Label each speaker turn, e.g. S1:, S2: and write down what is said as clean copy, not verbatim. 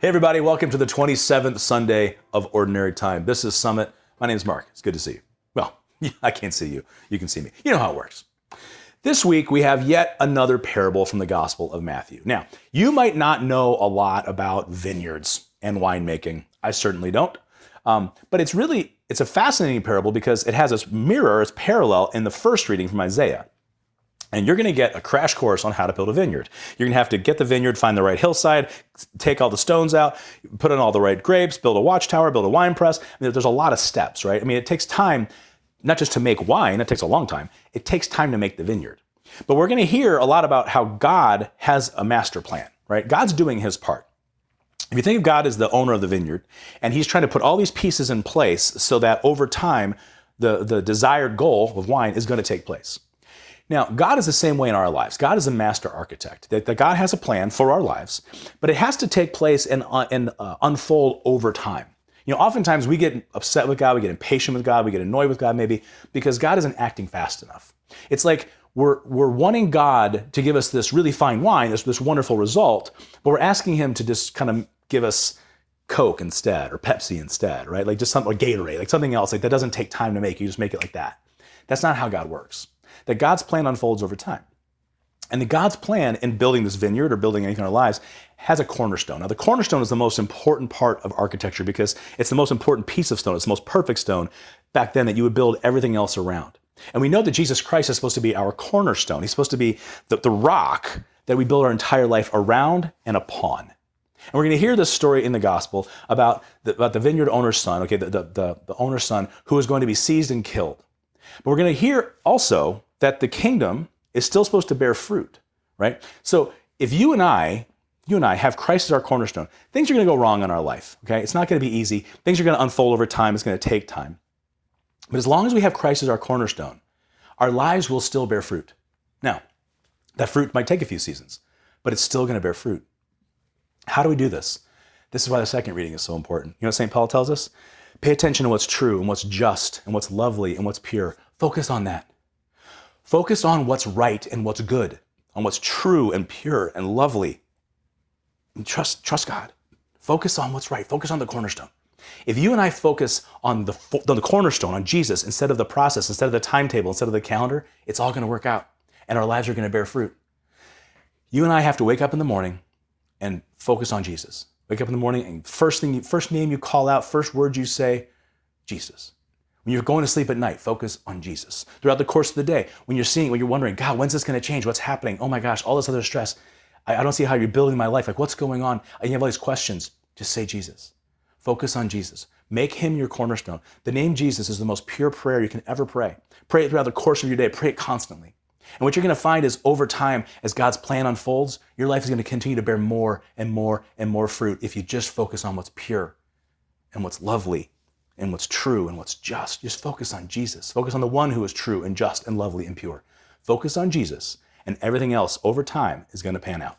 S1: Hey everybody, welcome to the 27th Sunday of Ordinary Time. This is Summit. My name is Mark. It's good to see you. Well, I can't see you. You can see me. You know how it works. This week we have yet another parable from the Gospel of Matthew. Now, you might not know a lot about vineyards and winemaking. I certainly don't. But it's a fascinating parable because it has its parallel in the first reading from Isaiah. And you're going to get a crash course on how to build a vineyard. You're going to have to get the vineyard, find the right hillside, take all the stones out, put in all the right grapes, build a watchtower, build a wine press. There's a lot of steps, right? It takes time, not just to make wine, it takes a long time. It takes time to make the vineyard. But we're going to hear a lot about how God has a master plan, right? God's doing his part. If you think of God as the owner of the vineyard, and he's trying to put all these pieces in place so that over time, the desired goal of wine is going to take place. Now, God is the same way in our lives. God is a master architect. That God has a plan for our lives, but it has to take place and unfold over time. Oftentimes we get upset with God, we get impatient with God, we get annoyed with God maybe, because God isn't acting fast enough. It's like we're wanting God to give us this really fine wine, this wonderful result, but we're asking him to just kind of give us Coke instead, or Pepsi instead, right? Like just something, or Gatorade, like something else, like that doesn't take time to make. You just make it like that. That's not how God works. That God's plan unfolds over time. And the God's plan in building this vineyard or building anything in our lives has a cornerstone. Now, the cornerstone is the most important part of architecture because it's the most important piece of stone. It's the most perfect stone back then that you would build everything else around. And we know that Jesus Christ is supposed to be our cornerstone. He's supposed to be the rock that we build our entire life around and upon. And we're going to hear this story in the gospel about the vineyard owner's son, okay, the owner's son who is going to be seized and killed. But we're going to hear also that the kingdom is still supposed to bear fruit, right? So if you and I have Christ as our cornerstone, things are going to go wrong in our life, okay? It's not going to be easy. Things are going to unfold over time. It's going to take time. But as long as we have Christ as our cornerstone, our lives will still bear fruit. Now, that fruit might take a few seasons, but it's still going to bear fruit. How do we do this? This is why the second reading is so important. You know what St. Paul tells us? Pay attention to what's true and what's just and what's lovely and what's pure. Focus on that. Focus on what's right and what's good, on what's true and pure and lovely. And trust God. Focus on what's right. Focus on the cornerstone. If you and I focus on the cornerstone, on Jesus, instead of the process, instead of the timetable, instead of the calendar, it's all going to work out and our lives are going to bear fruit. You and I have to wake up in the morning and focus on Jesus. Wake up in the morning and first name you call out, first word you say, Jesus. When you're going to sleep at night, focus on Jesus. Throughout the course of the day, when you're wondering, God, when's this going to change? What's happening? Oh my gosh, all this other stress. I don't see how you're building my life. Like, what's going on? And you have all these questions. Just say Jesus. Focus on Jesus. Make him your cornerstone. The name Jesus is the most pure prayer you can ever pray. Pray it throughout the course of your day. Pray it constantly. And what you're going to find is over time, as God's plan unfolds, your life is going to continue to bear more and more and more fruit if you just focus on what's pure and what's lovely and what's true and what's just. Just focus on Jesus. Focus on the one who is true and just and lovely and pure. Focus on Jesus, and everything else over time is going to pan out.